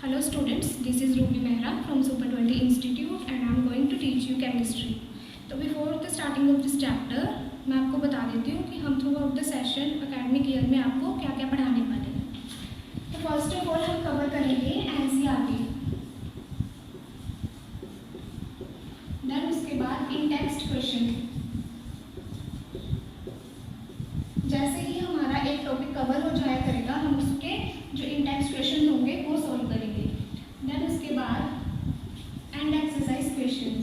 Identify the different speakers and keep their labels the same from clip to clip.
Speaker 1: Hello students, this is Ruby Mehra from Super 20 Institute and I am going to teach you chemistry. तो before the starting of this chapter, मैं आपको बता देती हूँ कि हम through out the session academic year में आपको क्या क्या पढ़ाने वाले हैं। तो फर्स्ट ऑफ ऑल हम कवर करेंगे NCERT, देन उसके बाद इन टेक्स्ट क्वेश्चन। जैसे ही हमारा एक टॉपिक कवर हो जाया करेगा हम उसके जो इन टेक्स्ट क्वेश्चन होंगे वो सॉल्व करेंगे। देन उसके बाद एंड एक्सरसाइज क्वेश्चन।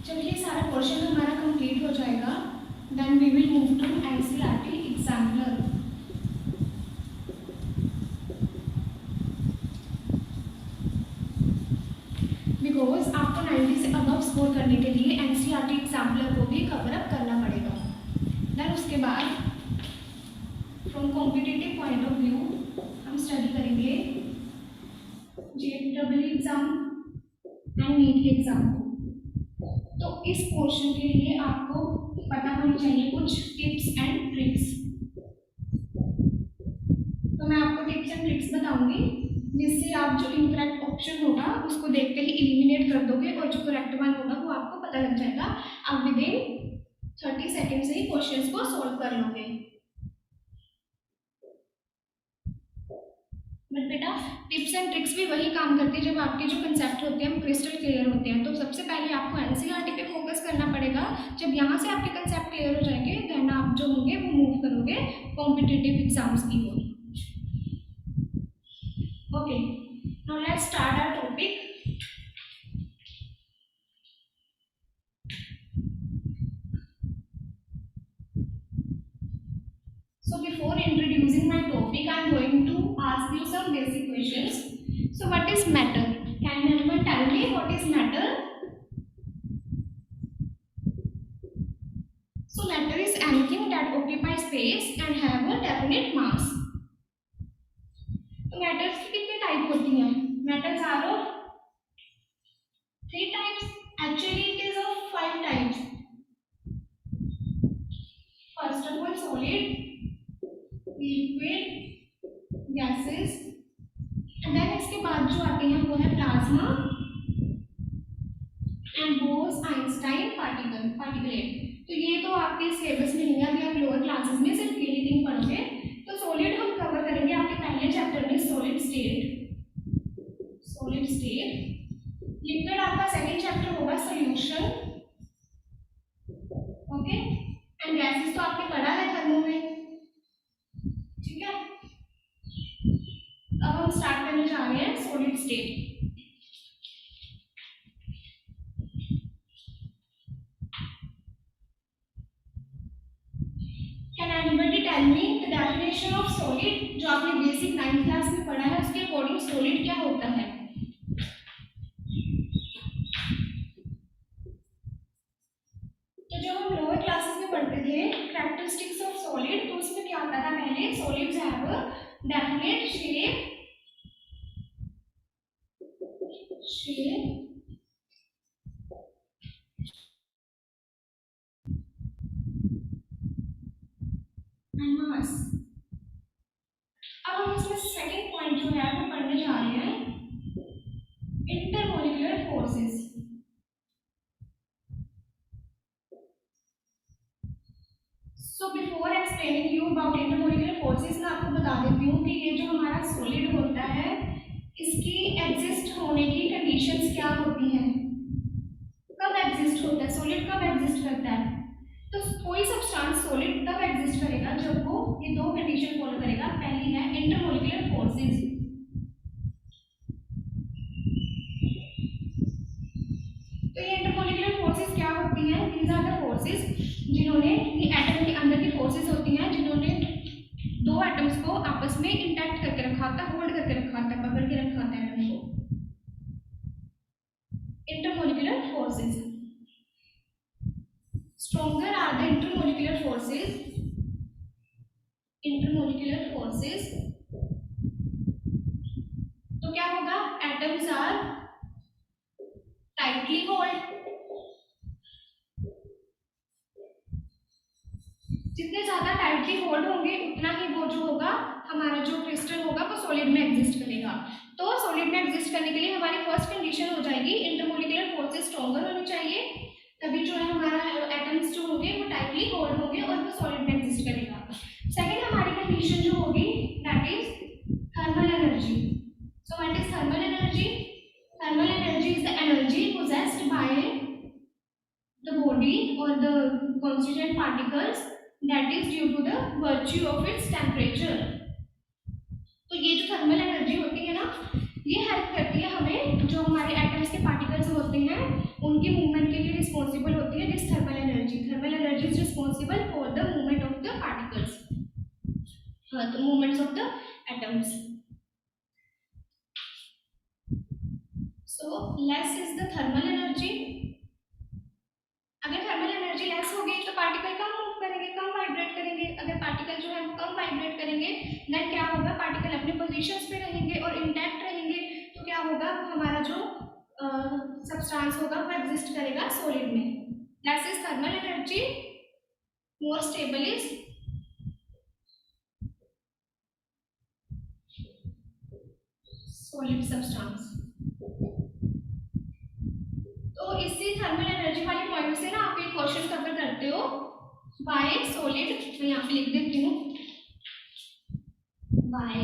Speaker 1: जब ये सारा पोर्शन हमारा कंप्लीट हो जाएगा then we will move to NCERT exemplar. Because आपको 90 से अबव स्कोर करने के लिए एनसीईआरटी एग्जाम्पलर को भी कवर अप करना पड़ेगा। देन उसके बाद from competitive point of view हम स्टडी करेंगे JEE exam and NEET exam को। तो इस पोर्शन के लिए आपको पता होनी चाहिए कुछ टिप्स एंड ट्रिक्स। तो मैं आपको टिप्स एंड ट्रिक्स बताऊंगी जिससे आप जो इनकरेक्ट ऑप्शन होगा उसको देखते ही एलिमिनेट कर दोगे और जो करेक्ट वन होगा वो आपको पता लग जाएगा। आप विद इन 30 सेकेंड से ही क्वेश्चंस को सॉल्व कर लोगे। बट बेटा टिप्स एंड ट्रिक्स भी वही काम करती है जब आपके जो कंसेप्ट होते हैं वो क्रिस्टल क्लियर होते हैं। तो सबसे पहले आपको एनसीईआरटी पे फोकस करना पड़ेगा। जब यहाँ से आपके कंसेप्ट क्लियर हो जाएंगे देन आप जो होंगे वो मूव करोगे कॉम्पिटिटिव एग्जाम्स की ओर। Okay, now let's start our topic. So before introducing my topic, I am going to ask you some basic questions. So what is matter? Can anyone tell me what is matter? So matter is anything that occupies space and have a definite mass. तो matters की कितनी type होती हैं? Matters are of 3 types. Actually it is of 5 types. First of all solid, liquid, gases and then इसके बाद जो आते हैं वो है plasma and Bose Einstein particulate. तो ये तो आपके सिलेबस में नहीं है, अभी आप लोअर क्लासेस में सिर्फ ये थिंग पढ़ोगे। तो सॉलिड हम कवर करेंगे आपके पहले चैप्टर में सॉलिड स्टेट। लिक्विड आपका सेकंड चैप्टर होगा सॉल्यूशन। ओके, एंड गैसेस तो आपने पढ़ा है थर्मो में, ठीक है। अब हम स्टार्ट करने जा रहे हैं solid state. Can anybody tell me the definition of solid? जो आपने बेसिक 9th क्लास में पढ़ा है उसके अकॉर्डिंग सॉलिड क्या होता है? तो जब हम लोअर क्लासेस में पढ़ते थे कैरेक्टरिस्टिक्स ऑफ सॉलिड तो उसमें क्या आता था? पहले solids have a definite shape and mass. अब हम इसमें सेकंड पॉइंट जो है वो पढ़ने जा रहे हैं intermolecular forces. So before explaining you about intermolecular forces मैं आपको बता देती हूँ कि ये जो हमारा सॉलिड होता है इसकी एग्जिस्ट होने की कंडीशंस क्या होती हैं। कब एग्जिस्ट होता है सॉलिड? कब एग्जिस्ट करता है? तो कोई सब्सटेंस सॉलिड तब एग्जिस्ट करेगा जब वो ये दो कंडीशन फॉलो करेगा। पहली है इंटरमोलिकुलर फोर्सेस। तो ये इंटरमोलिकुलर फोर्सेस क्या होती हैं? दीज आर द फोर्सेस जिन्होंने ये एटम के अंदर की फोर्सेस होती हैं जिन्होंने दो एटम्स को आपस में इंटैक्ट करके रखा था, होल्ड करके रखा था, पकड़ के रखा था एटम को। Intermolecular forces. Stronger are the intermolecular forces. तो क्या होगा? Atoms are tightly held जितने ज़्यादा टाइटली होल्ड होंगे उतना ही वो जो होगा हमारा जो क्रिस्टल होगा वो सॉलिड में एग्जिस्ट करेगा। तो सॉलिड में एग्जिस्ट करने के लिए हमारी फर्स्ट कंडीशन हो जाएगी इंटरमोलिकुलर फोर्सेस स्ट्रॉन्गर होनी चाहिए, तभी जो है हमारा एटम्स जो होंगे वो टाइटली होल्ड होंगे और वो सॉलिड में एग्जिस्ट करेगा। सेकेंड हमारी कंडीशन जो होगी that is thermal energy. So what is thermal energy? Thermal energy is the energy possessed by the body or the constituent particles that is due to the virtue of its temperature. तो ये जो thermal energy होती है ना, ये help करती है हमें, जो हमारे एटम्स के पार्टिकल्स होते हैं उनकी मूवमेंट के लिए रिस्पॉन्सिबल होती है this thermal energy. Thermal energy is responsible for the movement of the particles, the movements of the atoms. So less is the thermal energy. अगर थर्मल एनर्जी लेस होगी तो पार्टिकल कम मूव करेंगे, कम vibrate करेंगे। अगर particle जो है कम vibrate करेंगे then क्या होगा, पार्टिकल अपने पोजीशंस पे रहेंगे और इंटैक्ट रहेंगे, तो क्या होगा, हमारा जो सब्सटेंस होगा वो एग्जिस्ट करेगा सॉलिड में। Less is thermal energy, more stable is solid substance. तो इसी थर्मल एनर्जी वाले पॉइंट से ना आप एक क्वेश्चन कवर करते हो, बाय सॉलिड, मैं यहाँ पे लिख देती हूँ, bye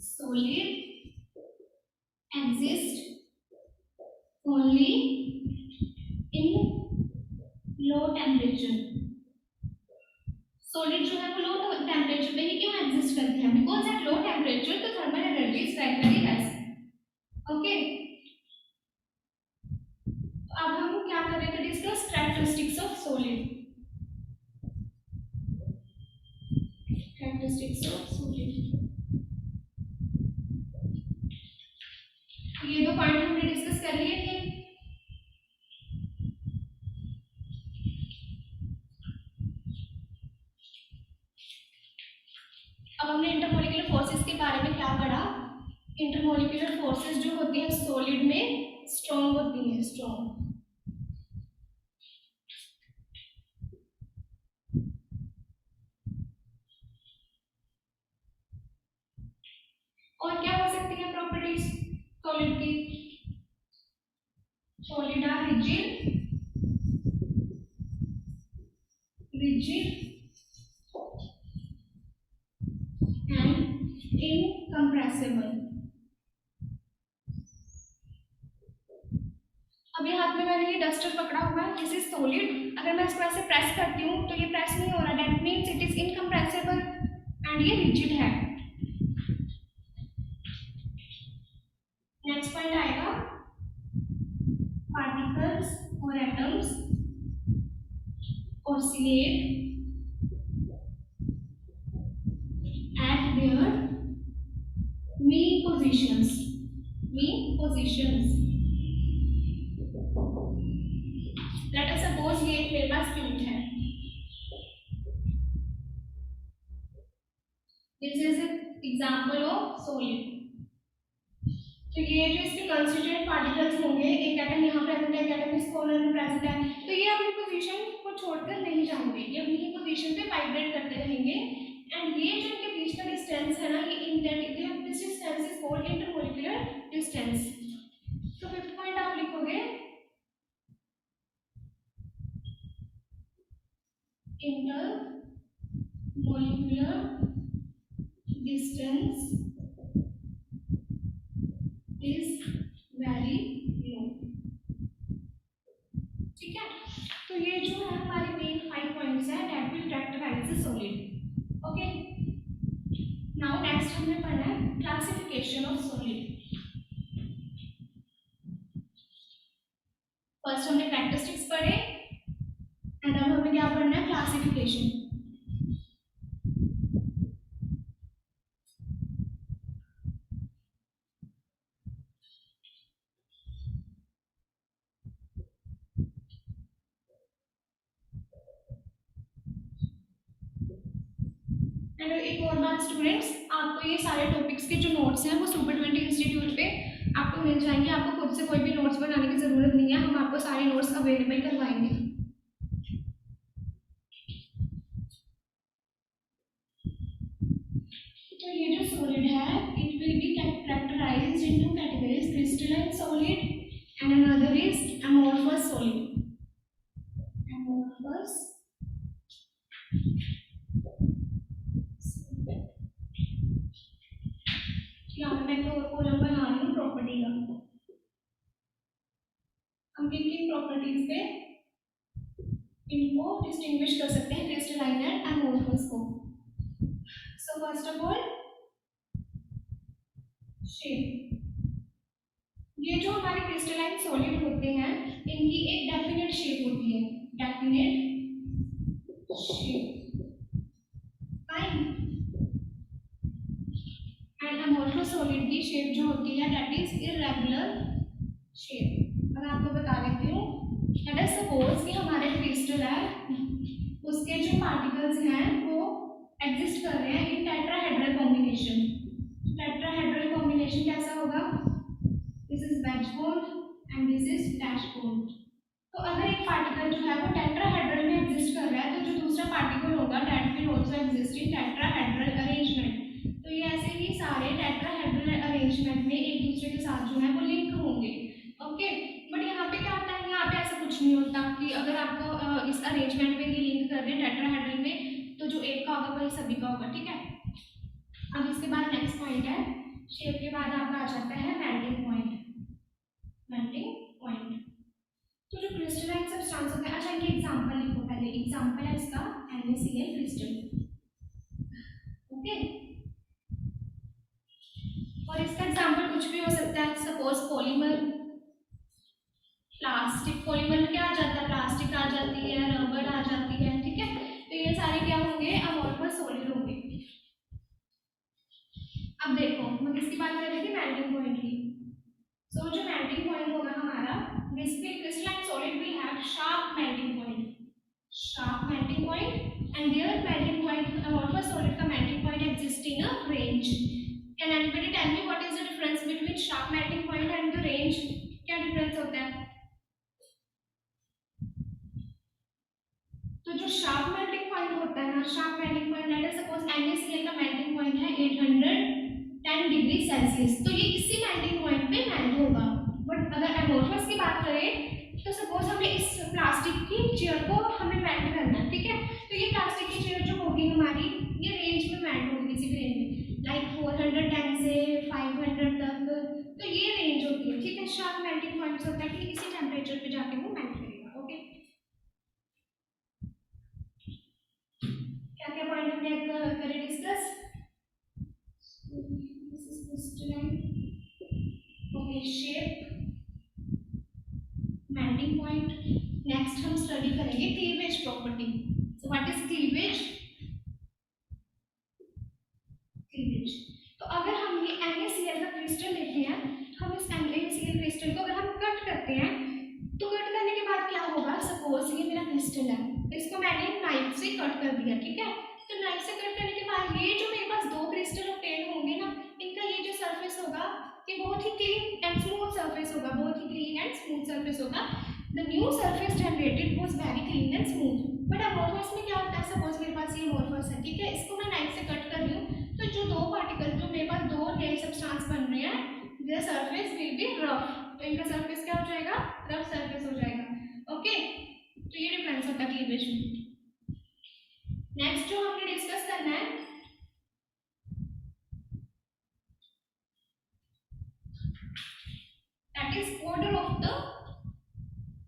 Speaker 1: solid exist only in low temperature. Solid जो है वो लो टेम्परेचर पे ही क्यों एग्जिस्ट करते हैं? Because at low temperature the thermal energy is very less. Okay, अब हम क्या कर रहे थे, discuss characteristics of solid. Characteristics of solid, ये दो पॉइंट हमने डिस्कस कर लिए थे। अब हमने इंटरमोलिकुलर फोर्सेस के बारे में क्या पढ़ा। इंटरमोलिकुलर फोर्सेस जो होती हैं सॉलिड में स्ट्रॉन्ग होती हैं, स्ट्रॉन्ग। और क्या हो सकती है प्रॉपर्टीज सॉलिड की? Solid are rigid, and incompressible. अभी हाथ में मैंने ये डस्टर पकड़ा हुआ है, दिस इज सॉलिड। अगर मैं इसको ऐसे प्रेस करती हूँ तो ये प्रेस नहीं हो रहा, that means it is incompressible and ये रिजिड है। नेक्स्ट पॉइंट आएगा पार्टिकल्स और atoms oscillate at their mean positions, let us suppose ये मेरे पास ट्यूब है, this is an example of solid। तो ये जो इसके कंस्टिट्यूएंट पार्टिकल्स होंगे, एक एटम यहाँ प्रेजेंट है, एक एटम इस कॉर्नर में प्रेजेंट है, तो ये अपनी पोजीशन को छोड़कर नहीं जाएंगे, ये अपनी पोजीशन पे वाइब्रेट करते रहेंगे। एंड ये जो इनके बीच का डिस्टेंस है ना, ये intermolecular this distance is called intermolecular distance. तो फिफ्थ पॉइंट आप लिखोगे intermolecular distance is very low. ठीक है, तो ये जो है हमारे मेन 5 पॉइंट्स है that will characterize the solid. Okay, now next हमने पढ़ना है क्लासिफिकेशन ऑफ सॉलिड। फर्स्ट हमने कैरेक्टरिस्टिक्स पढ़े एंड अब हमें क्या पढ़ना है, क्लासिफिकेशन। एंड एक और बात स्टूडेंट्स, आपको ये सारे टॉपिक्स के जो नोट्स हैं वो सुपर 20 इंस्टीट्यूट पे आपको मिल जाएंगे। आपको खुद से कोई भी नोट्स बनाने की ज़रूरत नहीं है, हम आपको सारे नोट्स अवेलेबल करवाएंगे। जो सॉलिड है it will be characterized into categories crystalline solid and another is amorphous solid. Amorphous यहाँ पे मैं एक और कॉलम बना रही हूँ प्रॉपर्टी का। हम किन किन प्रॉपर्टीज पे इनको डिस्टिंग्विश कर सकते हैं क्रिस्टलाइन एंड अमोर्फस को। So first of all shape. ये जो हमारे क्रिस्टलाइन सॉलिड होते हैं इनकी एक डेफिनेट शेप होती है, definite shape. Fine. And amorphous solid की शेप जो होती है दैट इज इररेगुलर शेप। मैं आपको बता देती हूँ, लेट अस सपोज कि हमारे क्रिस्टल है उसके जो पार्टिकल्स हैं वो एग्जिस्ट कर रहे हैं in tetrahedral combination. Tetrahedral combination कैसा होगा? This is wedge bond and this is dash bond. तो अगर एक पार्टिकल जो है वो टेट्राहेड्रल में एग्जिस्ट कर रहा है तो जो दूसरा पार्टिकल होगा that will also exist in tetrahedral arrangement. तो ये ऐसे ही सारे टेट्राहेड्रल अरेंजमेंट में एक दूसरे के साथ जो है वो लिंक होंगे। ओके, बट यहाँ पे क्या होता है, यहाँ पे ऐसा कुछ नहीं होता कि अगर आपको इस अरेंजमेंट में ये लिंक कर रहे हैं टेट्राहेड्रल में तो जो एक का होगा वही सभी का होगा। ठीक है, अब इसके बाद नेक्स्ट पॉइंट है शेप के बाद आपका आ जाता है मेल्टिंग पॉइंट। मेल्टिंग पॉइंट तो जो क्रिस्टलाइन सब्सटेंस होते हैं, अच्छा इनके एग्जांपल लिखो पहले। एग्जांपल है इसका NaCl क्रिस्टल। ओके, और इसका एग्जांपल कुछ भी हो सकता है, सपोज पॉलीमर, प्लास्टिक। पॉलीमर में क्या आ जाता है? प्लास्टिक आ जाती है, रबर आ जाती है। ठीक है, तो ये सारे क्या होंगे? अमोर्फस सॉलिड होंगे। अब देखो मैं किसकी बात कर रही थी? मेल्टिंग पॉइंट की। सो जो मेल्टिंग पॉइंट होगा हमारा, basically crystalline solid will have sharp melting point, sharp melting point and there melting point, amorphous solid का melting point exist in a range. Can anybody tell me what is the difference between sharp melting point and the range? क्या difference होता है? तो जो sharp melting point होता है ना, sharp melting point let us suppose NaCl का melting point है 810 डिग्री सेल्सियस, तो ये इसी मेल्टिंग पॉइंट पे मेल्ट होगा। बट अगर अमोर्फस की बात करें तो सपोज हमें इस प्लास्टिक की चेयर को हमें मेल्ट करना है। ठीक है, तो ये प्लास्टिक की चेयर जो होगी हमारी ये रेंज में मेल्ट होगी, किसी रेंज में लाइक 410 से 500 तक, तो ये रेंज होती है। ठीक है, शार्प मेल्टिंग पॉइंट्स होता है कि इसी टेम्परेचर पे जाके वो मेल्ट करेगा। ओके, क्या क्या पॉइंट हमने करे discuss? This is crystalline, okay, shape, melting point. Next हम स्टडी करेंगे cleavage property. So what is cleavage? Cleavage, तो अगर हम ये NaCl का क्रिस्टल लेते हैं, हम इस NaCl क्रिस्टल को अगर हम कट करते हैं तो कट करने के बाद क्या होगा? सपोज ये मेरा क्रिस्टल है, इसको मैंने नाइफ से कट कर दिया। ठीक है, तो नाइफ से कट करने के बाद ये जो मेरे पास दो क्रिस्टल ऑब्टेन होंगे ना, इनका ये जो सरफेस होगा ये बहुत ही क्लीन एंड स्मूथ सरफेस होगा, बहुत ही क्लीन एंड स्मूथ सरफेस होगा। The new surface generated was very clean and smooth. But amorphous में क्या होता है? सपोज मेरे पास ये अमोर्फस है, ठीक है, इसको मैं नाइफ से कट कर रही हूँ, तो जो दो पार्टिकल जो मेरे पास दो नए सब्सटेंस बन रहे हैं, their surface will be rough, तो इनका सरफेस क्या हो जाएगा? रफ सरफेस हो जाएगा। ओके, तो ये डिफरेंस होता है क्लीवेज में। नेक्स्ट जो हमने डिस्कस करना है that is order of the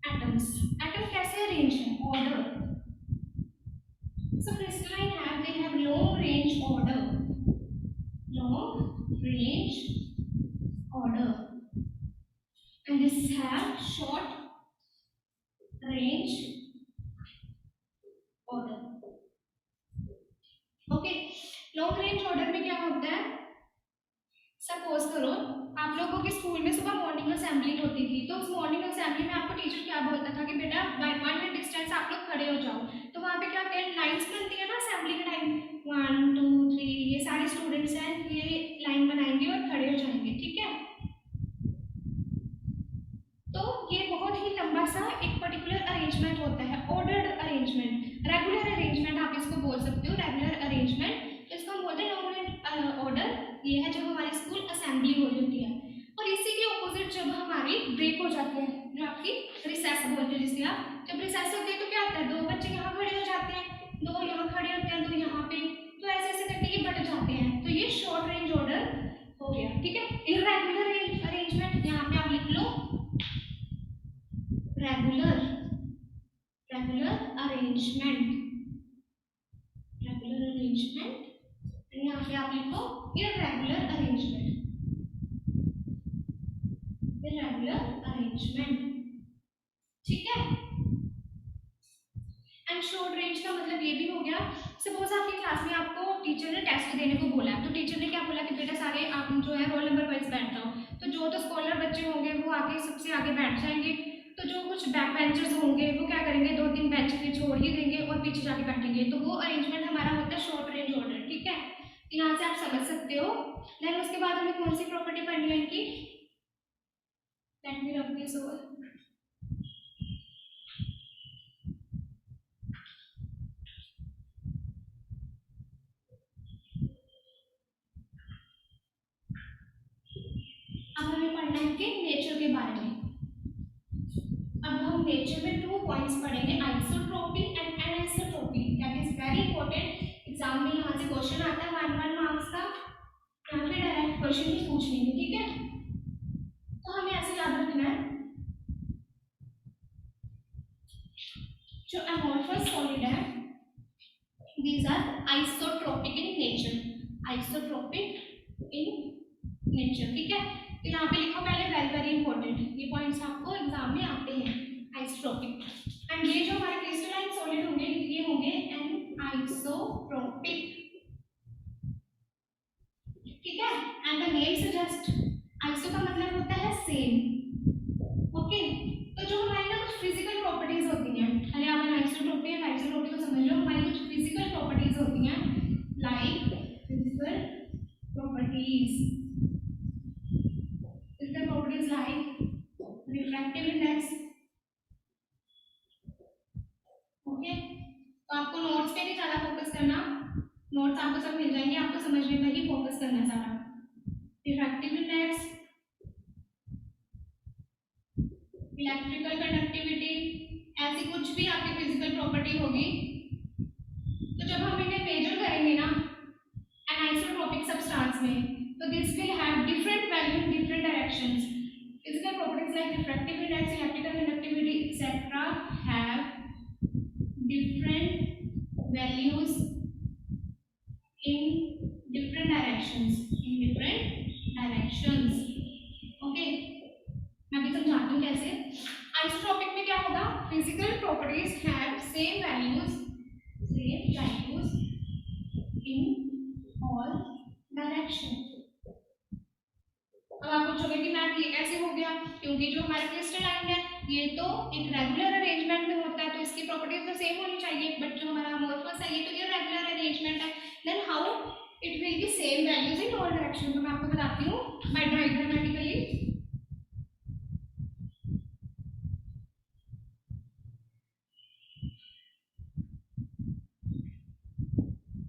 Speaker 1: atoms. Atom कैसे अरेंज है? Order. So crystalline they have long range order, long range order, and this have short range order. Okay, long range order में क्या होता है? सपोज करो आप लोगों के स्कूल में सुबह मॉर्निंग असेंबली होती थी, तो उस मॉर्निंग असेंबली में आपको टीचर क्या बोलता था कि बेटा बाय 1 मिनट डिस्टेंस आप लोग खड़े हो जाओ। तो वहाँ पे क्या होता है? लाइन्स बनती है ना असेंबली के टाइम, 1 2 3, ये सारे स्टूडेंट्स हैं, ये लाइन बनाएंगे और खड़े हो जाएंगे। ठीक है, तो ये बहुत ही लंबा सा एक पर्टिकुलर अरेंजमेंट होता है, ऑर्डर्ड अरेंजमेंट, रेगुलर अरेंजमेंट आप इसको बोल सकते हो, रेगुलर अरेंजमेंट। तो इसको हम बोलते हैं लॉन्ग रेंज ऑर्डर जब रिसेस होती है तो क्या होता है, दो बच्चे यहाँ खड़े हो जाते हैं, दो यहाँ खड़े होते हैं, दो यहाँ पे, तो ऐसे ऐसे करके ये बढ़ जाते हैं, तो ये शॉर्ट रेंज ऑर्डर हो गया। ठीक है, इर्रेगुलर अरेंजमेंट यहाँ पे आप लिख लो रेगुलर अरेंजमेंट, रेगुलर अरेंजमेंट, यहाँ पे आप लिखो इर्रेगुलर अरेंजमेंट, इर्रेगुलर अरेंजमेंट। ठीक है, एंड शॉर्ट रेंज का मतलब ये भी हो गया, सपोज आपकी क्लास में आपको टीचर ने टेस्ट देने को बोला, तो टीचर ने क्या बोला कि बेटा सारे आप जो है रोल नंबर वाइज बैठ जाओ, तो जो तो स्कॉलर बच्चे होंगे वो आगे सबसे आगे बैठ जाएंगे, तो जो कुछ बैक बेंचर्स होंगे वो क्या करेंगे, दो तीन बेंच के छोड़ ही देंगे और पीछे जाके बैठेंगे, तो वो अरेंजमेंट हमारा होता है शॉर्ट रेंज ऑर्डर। ठीक है, यहाँ से आप समझ सकते हो। देन उसके बाद हमें कौन सी प्रॉपर्टी पढ़नी है इनकी, let me rub this over. अब हमें पढ़ना है कि नेचर के बारे में। अब हम नेचर में 2 पॉइंट्स पढ़ेंगे, isotropy and anisotropy, that is very important. Exam में यहाँ से क्वेश्चन आता है 1 मार्क्स का, यहाँ पे डायरेक्ट क्वेश्चन ही पूछ लेंगे। ठीक है, तो हमें ऐसे याद रखना है, जो अमोर्फस सॉलिड है these are isotropic in nature, isotropic in nature. ठीक है, तो यहाँ पे लिखो पहले, वेरी इंपॉर्टेंट, ये पॉइंट्स आपको एग्जाम में आते हैं, आइसोट्रोपिक। एंड ये जो हमारे क्रिस्टलाइन सॉलिड होंगे ये होंगे एन आइसोट्रोपिक। ठीक है, and the name suggest, iso का मतलब होता है सेम। ओके, तो जो हमारी ना कुछ फिजिकल प्रॉपर्टीज होती हैं, पहले आप आइसोट्रोपी एंड आइसोट्रोपी को समझ लो, हमारी कुछ फिजिकल प्रॉपर्टीज होती हैं, like physical properties, properties like refractive index। Okay, तो आपको नोट्स पे नहीं ज्यादा फोकस करना, नोट्स आपको सब मिल जाएंगे, आपको समझने पर ही फोकस करना है सारा। रिफ्रैक्टिव इंडेक्स, इलेक्ट्रिकल कंडक्टिविटी, ऐसी कुछ भी आपकी फिजिकल प्रॉपर्टी होगी, तो जब हम इन्हें मेजर करेंगे ना एनिसोट्रोपिक सब्सटेंस में, तो this will have different value in different directions. Physical properties like refractive index, electrical conductivity, etc. have different values in different directions. In different directions. Okay. मैं अभी समझाती हूँ कैसे। आइसोट्रोपिक में क्या होगा? Physical properties have same values in all directions. अब आप पूछोगे कि मैम ये कैसे हो गया, क्योंकि जो हमारा क्रिस्टलाइन है ये तो एक रेगुलर अरेंजमेंट में होता है, तो इसकी प्रॉपर्टीज तो सेम होनी चाहिए, बट जो हमारा अमोर्फस है ये तो इर्रेगुलर अरेंजमेंट है, then how it will be same values in all direction. तो मैं आपको बताती हूँ बाय डायग्रामेटिकली।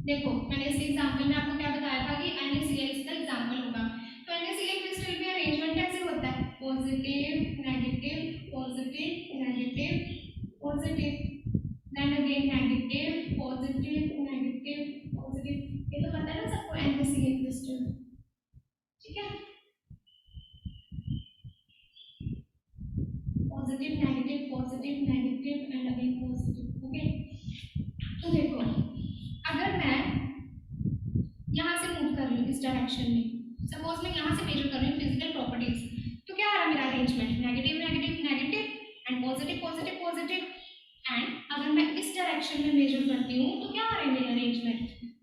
Speaker 1: देखो, मैंने इसके एग्जांपल में आपको क्या बताया था कि NaCl इसका एग्जांपल होगा, तो NaCl क्रिस्टल में अरेंजमेंट कैसे होता है, positive negative positive negative positive, then again negative positive negative positive, ये तो पता है ना सबको NaCl क्रिस्टल। ठीक है, positive negative and again positive. Okay, तो देखो अगर मैं यहाँ से मूव कर रही हूँ इस डायरेक्शन में, सपोज मैं यहाँ से मेजर कर रही हूँ फिजिकल प्रॉपर्टीज, तो क्या आ रहा है मेरा arrangement, negative negative negative and positive positive positive. And अगर मैं इस डायरेक्शन में मेजर करती हूँ तो क्या आ रहा है मेरा arrangement,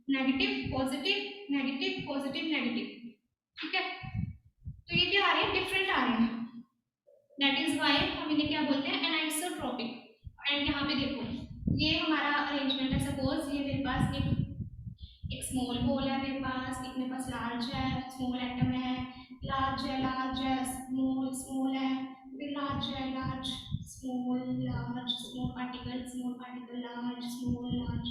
Speaker 1: negative positive negative positive negative. ठीक है, तो ये क्या आ रहे हैं, डिफरेंट आ रहे हैं, दैट इज वाई हम इन्हें क्या बोलते हैं, एनाइसोट्रोपिक। एंड यहाँ पे देखो ये हमारा अरेंजमेंट है, सपोज ये मेरे पास एक स्मॉल होल है, मेरे पास लार्ज है, स्मॉल एटम है, लार्ज है, स्मॉल है, फिर लार्ज है, large small particle large small large.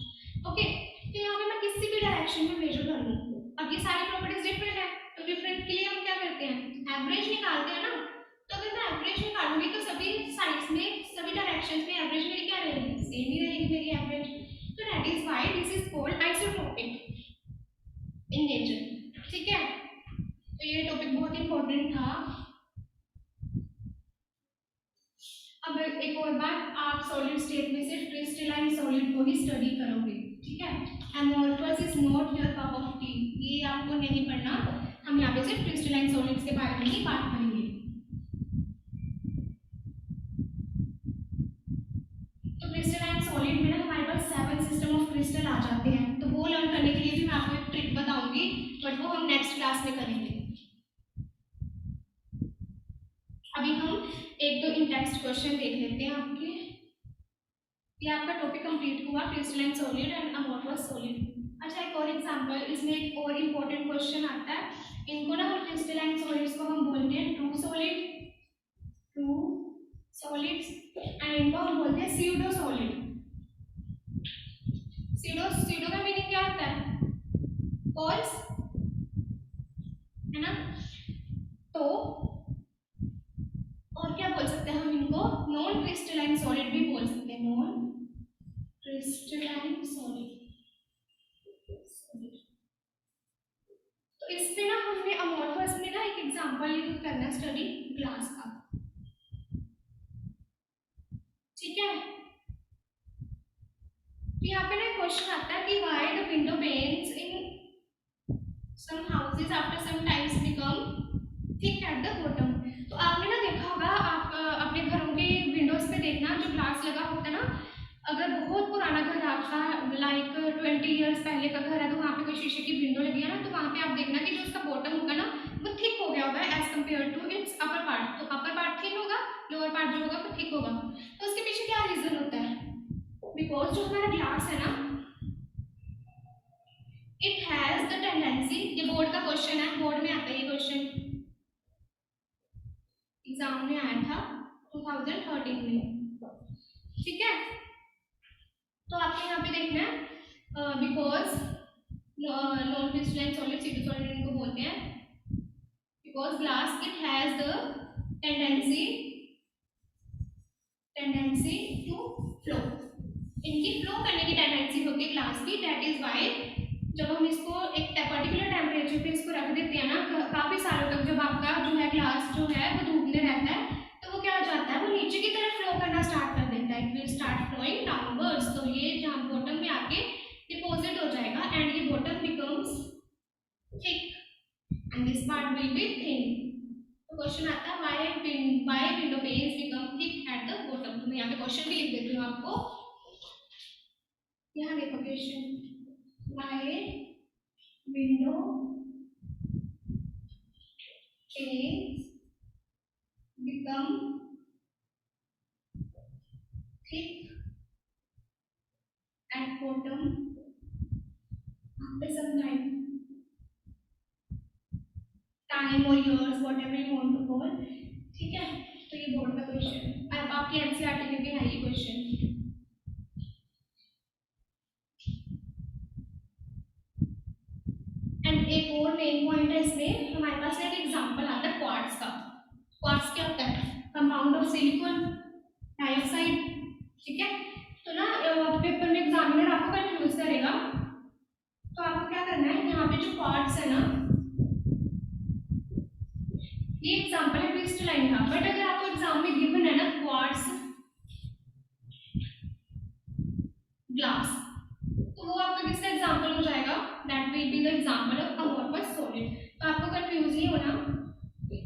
Speaker 1: Okay, तो यहाँ पे मैं किसी भी डायरेक्शन में मेजर कर लूँ, अब ये सारी प्रॉपर्टीज डिफरेंट है, तो डिफरेंट के लिए हम क्या करते हैं, एवरेज निकालते हैं ना, तो अगर मैं एवरेज निकालूंगी तो सभी साइड्स में, सभी डायरेक्शंस में एवरेज मेरी क्या रहेगी, सेम ही रहेगी मेरी एवरेज। तो that is why this is called isotropic in nature. ठीक है, तो ये टॉपिक बहुत इंपॉर्टेंट था। अब एक और बात, आप सॉलिड स्टेट में सिर्फ क्रिस्टलाइन सॉलिड को ही स्टडी करोगे। ठीक है, amorphous is not your cup of T, ये आपको नहीं पढ़ना। हम यहाँ पे सिर्फ क्रिस्टलाइन सॉलिड्स के बारे में ही बात करेंगे। तो क्रिस्टलाइन सॉलिड में ना हमारे पास 7 सिस्टम ऑफ क्रिस्टल आ जाते हैं, तो वो लर्न करने के लिए भी मैं आपको एक ट्रिक बताऊंगी, बट वो हम नेक्स्ट क्लास में करेंगे। अभी हम एक दो इन टेक्स्ट क्वेश्चन देख लेते हैं आपके। ये आपका टॉपिक कंप्लीट हुआ, crystalline solid and amorphous solid. अच्छा, एक और एग्जांपल, इसमें एक और इम्पोर्टेंट क्वेश्चन आता है। इनको ना हम क्रिस्टलाइन सॉलिड्स को हम बोलते हैं ट्रू सॉलिड्स एंड इनको हम बोलते हैं स्यूडो सॉलिड। स्यूडो का मीनिंग क्या होता है, फॉल्स, है ना। तो और क्या बोल सकते हैं हम इनको, नॉन क्रिस्टलाइन सॉलिड भी बोल सकते हैं, नॉन क्रिस्टलाइन सॉलिड। तो इसमें ना हमने अमोर्फस में ना एक एग्जांपल यूज करना है स्टडी ग्लास का। ठीक है, तो यहाँ पे ना क्वेश्चन आता है कि why the window panes in some houses after some times become thick at the bottom. तो आपने ना देखा होगा, आप अपने घरों के विंडोज पे देखना, जो ग्लास लगा होता है ना, अगर बहुत पुराना घर आपका लाइक 20 इयर्स पहले का घर है, तो वहाँ पे कोई शीशे की विंडो लगी है ना, तो वहाँ पे आप देखना कि जो उसका बॉटम होगा ना वो थिक हो गया होगा as compare to its upper part. तो अपर पार्ट थिक होगा, लोअर पार्ट जो होगा वो थिक होगा। तो उसके पीछे क्या रीजन होता है, बिकॉज जो हमारा ग्लास है ना, इट हैज द टेंडेंसी, ये बोर्ड का क्वेश्चन है, बोर्ड में आता है ये क्वेश्चन, एग्जाम में आया था 2013 में। ठीक है, तो आपको यहाँ पे देखना है because non crystalline solid, pseudo solid इनको बोलते हैं, because glass it has the tendency to flow, इनकी फ्लो करने की टेंडेंसी होती है ग्लास की। दैट इज व्हाई जब हम इसको एक पर्टिकुलर टेम्परेचर पे इसको रख देते हैं ना काफी सालों तक, जब आपका जो है ग्लास जो है वो धूप में रहता है, तो वो क्या हो जाता है, वो नीचे की तरफ फ्लो करना स्टार्ट कर देता है, it will start flowing downwards. तो ये जहाँ बॉटम में आके डिपॉजिट हो जाएगा एंड ये bottom becomes thick and this part will be thin. तो क्वेश्चन आता है why window panes become thick at the bottom. तो मैं यहाँ पे क्वेश्चन भी लिख देती हूँ आपको, यहाँ देखो question, why window panes become thick at bottom after some time or years, whatever you want to call। ठीक है, तो ये बोर्ड का क्वेश्चन, अब आपकी एनसीईआरटी में भी है ये क्वेश्चन। एंड एक और मेन पॉइंट है इसमें, हमारे पास एक एग्जांपल आता है क्वार्ट्ज का। क्वार्ट्ज क्या होता है, कंपाउंड ऑफ सिलिकॉन डाइऑक्साइड। ठीक है, तो ना पेपर में एग्जामिनर आपको कंफ्यूज करेगा, तो आपको क्या करना है, यहाँ पे जो क्वार्ट्ज है ना, ये एग्जांपल है क्रिस्टलाइन का, बट अगर आपको एग्जाम में गिवन है ना क्वार्ट्ज ग्लास, तो वो आपका किसका एग्जांपल हो जाएगा, that will be the example of amorphous solid. तो आपको कंफ्यूज नहीं होना,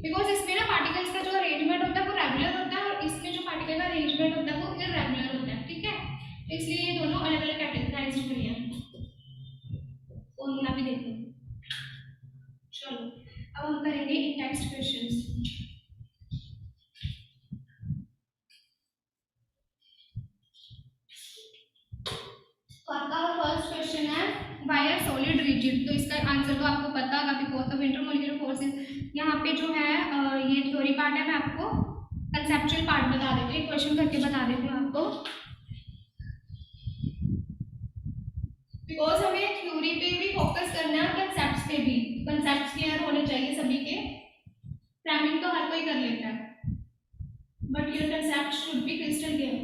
Speaker 1: बिकॉज इसमें ना पार्टिकल्स का जो अरेंजमेंट होता है वो रेगुलर होता है, और इसमें जो पार्टिकल का अरेंजमेंट होता है वो इररेगुलर होता है। ठीक है, इसलिए ये दोनों अलग अलग कैटेगराइज्ड हुई हैं, और यहाँ भी देखो। चलो अब हम करेंगे इन टेक्स्ट क्वेश्चंस। तो आपका फर्स्ट क्वेश्चन है व्हाई आर सॉलिड रिजिड। तो इसका आंसर तो आपको पता होगा, बिकॉज ऑफ इंटरमोलिकुलर फोर्सेस। यहाँ पे जो है ये थ्योरी पार्ट है, मैं आपको कंसेप्चुअल पार्ट बता देती हूँ, क्वेश्चन करके बता देती हूँ आपको, बिकॉज हमें थ्योरी पे भी फोकस करना है, कंसेप्ट्स पे भी। कंसेप्ट्स क्लियर होने चाहिए सभी के, फ्रेमिंग तो हर कोई कर लेता है। but your concept should be crystal clear.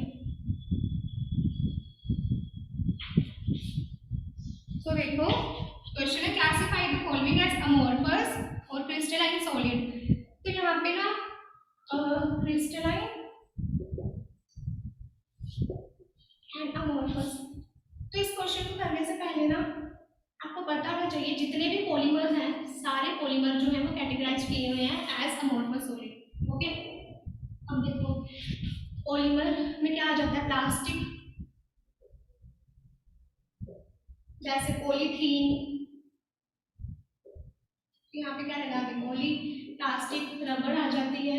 Speaker 1: So देखो क्वेश्चन है classify the following as amorphous और क्रिस्टलाइन सॉलिड। तो यहाँ पे ना क्रिस्टलाइन एंड अमोर्फस। तो इस क्वेश्चन को करने से पहले ना आपको पता होना चाहिए जितने भी पॉलीमर्स हैं सारे पॉलीमर जो है वो कैटेगराइज किए हुए हैं एज अमोर्फस सॉलिड। ओके, अब देखो पॉलीमर में क्या आ जाता है, प्लास्टिक, जैसे पॉलीथीन, यहाँ पे क्या लगा के पॉली, प्लास्टिक, रबर आ जाती है,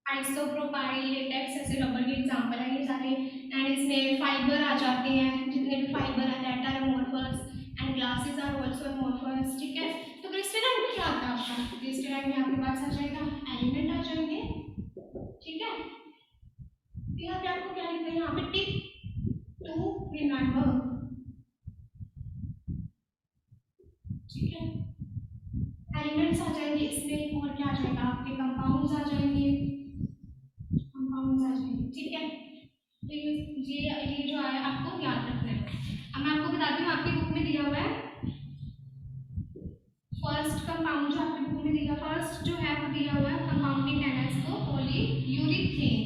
Speaker 1: आइसोप्रोपाइल, लेटेक्स, ऐसे रबर के एग्जांपल है ये सारे। एंड इसमें फाइबर आ जाते हैं, जितने भी फाइबर है that are amorphous and glasses are also amorphous. ठीक है, तो क्रिस्टलाइन में क्या आता है आपका, क्रिस्टलाइन में आपके पास आ जाएगा एलिमेंट आ जाएंगे। ठीक है, यहाँ पे आपको क्या लिखना है, यहाँ पे टिप टू रिमेंबर। ठीक है, एलिमेंट्स आ जाएंगे इसमें, और क्या आ जाएगा आपके कंपाउंड्स आ जाएंगे, कंपाउंड्स आ जाएंगे। ठीक है, तो ये जो आया आपको याद रखना है। अब मैं आपको बताती हूँ आपकी बुक में दिया हुआ है फर्स्ट कंपाउंड, जो आपकी बुक में दिया फर्स्ट जो है वो दिया हुआ है कंपाउंडिंग एनएच को पॉलीयूरिथेन।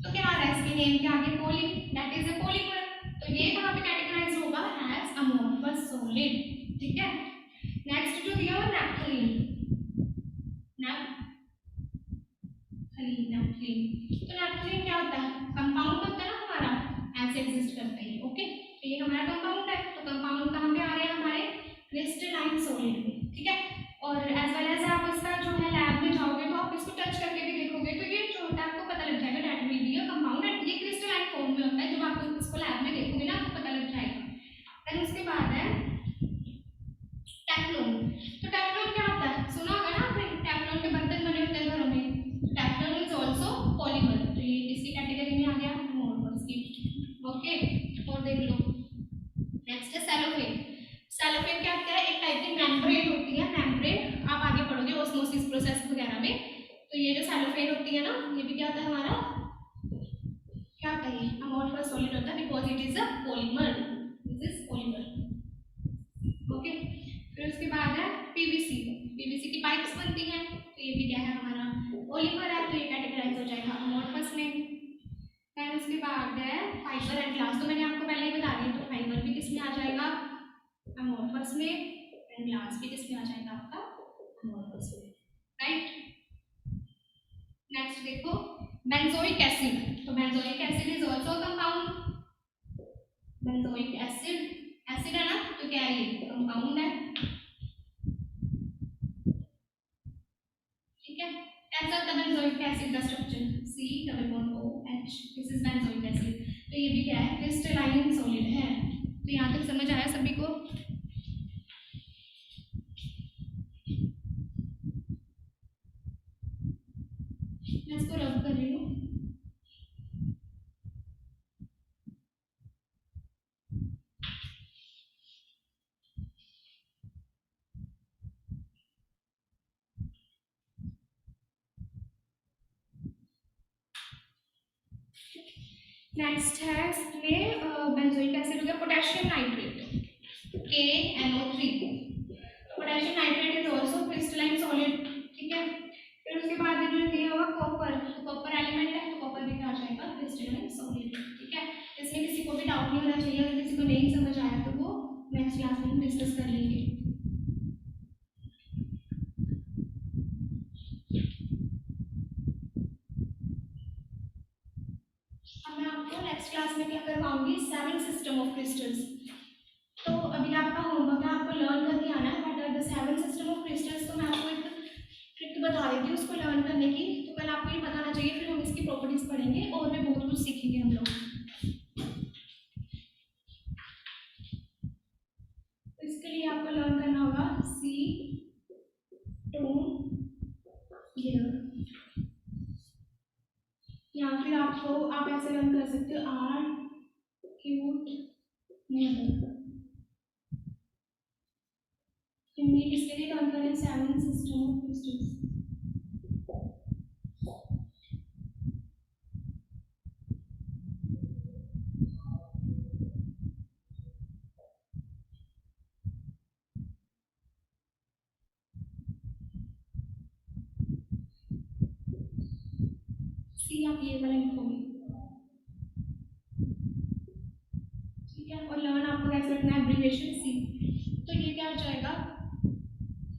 Speaker 1: तो क्या आ रहा है इसके नेम के आगे poly, that is a polymer. तो ये कहाँ पे कैटेगराइज होगा एज अमोर्फस सॉलिड। ठीक है, नेक्स्ट जो दिया हुआ नैप्थलीन, तो नैप्थलीन क्या होता है, कंपाउंड होता है ना हमारा, ऐसे एग्जिस्ट करता है। ओके, तो ये हमारा कंपाउंड है, तो कंपाउंड कहाँ पे आ रहे हैं हमारे क्रिस्टलाइन सॉलिड में। ठीक है, और एज वेल एज आप इसका जो है लैब में जाओगे तो आप इसको टच करके भी देखोगे तो ये जो होता है आपको पता लग जाएगा that will be a compound and ये क्रिस्टलाइन फॉर्म में होता है। जब आप इसको लैब में देखोगे ना आपको पता लग जाएगा। देन उसके बाद है टेफ्लॉन। तो टेफ्लॉन क्या होता है, सुना होगा ना आपने, टेफ्लॉन के बर्तन बने होते हैं घरों में। टेफ्लॉन इज आल्सो पॉलीमर, तो ये किसकी कैटेगरी में आ गया, अमोर्फस की। ओके, और देख लो नेक्स्ट है सेलोफेन। सेलोफेन क्या होता है, एक टाइप की मेम्ब्रेन होती है, मेम्ब्रेन आप आगे पढ़ोगे ऑस्मोसिस प्रोसेस वगैरह में। तो ये जो सेलोफेन होती है ना, ये भी क्या होता है हमारा, क्या होता है, अमोर्फस सॉलिड होता है because it is a polymer, this is polymer. Okay, फिर उसके बाद है पीवीसी। पीवीसी की पाइप्स बनती हैं, तो ये भी क्या है हमारा पॉलीमर है, तो ये कैटेगराइज हो जाएगा अमोर्फस में। फिर उसके बाद है फाइबर एंड ग्लास, तो मैंने आपको पहले ही बता दिया, तो फाइबर भी किस में आ जाएगा अमोर्फस में, एंड ग्लास भी किस में आ जाएगा आपका अमोर्फस में। राइट, नेक्स्ट देखो बेंजोइक एसिड। तो benzoic acid is also a compound. Benzoic acid, acid है ना, तो क्या है, ये कंपाउंड है। ठीक है, कैसा होता है बेंजोइक एसिड का structure, C double bond OH, this is benzoic acid. तो ये भी क्या है, क्रिस्टलाइन सॉलिड है। तो यहाँ तक समझ आया सभी को। मैं इसको रब कर रही हूँ। नेक्स्ट है इसमें बेंजोइक एसिड हो गया potassium nitrate, KNO3। Potassium nitrate is also crystalline solid. ठीक है, फिर उसके बाद जो दिया हुआ कॉपर, तो कॉपर एलिमेंट है, तो कॉपर भी क्या आ जाएगा क्रिस्टलाइन सॉलिड। ठीक है, इसमें किसी को भी डाउट नहीं होना चाहिए, अगर किसी को नहीं समझ आया तो वो नेक्स्ट क्लास में डिस्कस कर लेंगे। अब मैं आपको नेक्स्ट क्लास में क्या करवाऊंगी, 7 सिस्टम ऑफ क्रिस्टल्स। तो अभी आपका होमवर्क है, आपको लर्न करके आना है what are the 7 system of crystals. तो मैं आपको एक ट्रिक बता देती हूँ उसको लर्न करने की, तो कल आपको ये पता होना चाहिए, फिर हम इसकी प्रॉपर्टीज पढ़ेंगे और भी बहुत कुछ सीखेंगे हम लोग। तो इसके लिए आपको लर्न करना होगा C टोन या फिर आपको आप ऐसे लर्न कर सकते हो R क्यूट मदर। हिंदी इसके लिए लर्न करें 7 सिस्टम ऑफ क्रिस्टल्स। सी आप ये वाला लिखोगे, ठीक है। और लर्न आपको कैसे रखना है, एब्रीविएशन सी। तो ये क्या हो जाएगा,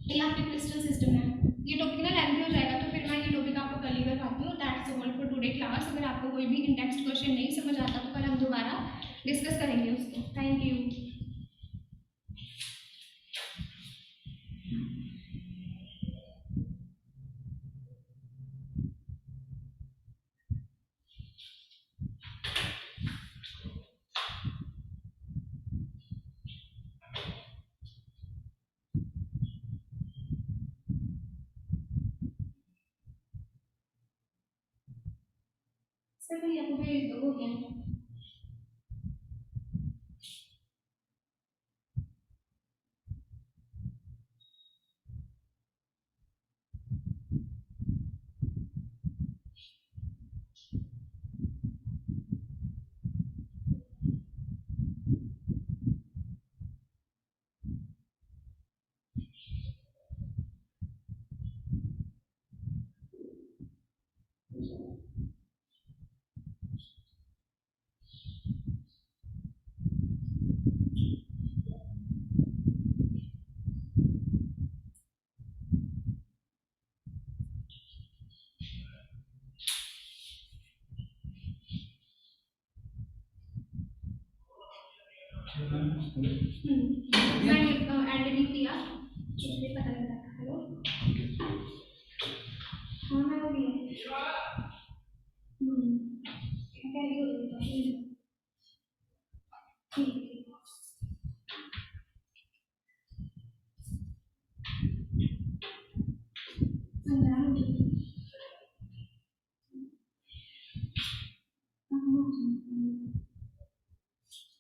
Speaker 1: ये आपके क्रिस्टल सिस्टम है। ये टॉपिक ना लेंथी हो जाएगा, तो फिर मैं ये टॉपिक आपको कल ही करवाती हूँ। That's all for today class. अगर आपको कोई भी इन टेक्स्ट क्वेश्चन नहीं समझ आता तो कल हम दोबारा डिस्कस करेंगे उसको। Thank you. सर मैं आपको भेज दो, हो गया। मैंने एंड नहीं किया, मुझे पता नहीं लगा। हेलो, हाँ मैं वो भी है। कैरी हो रही है। ठीक है। 15 मिनट।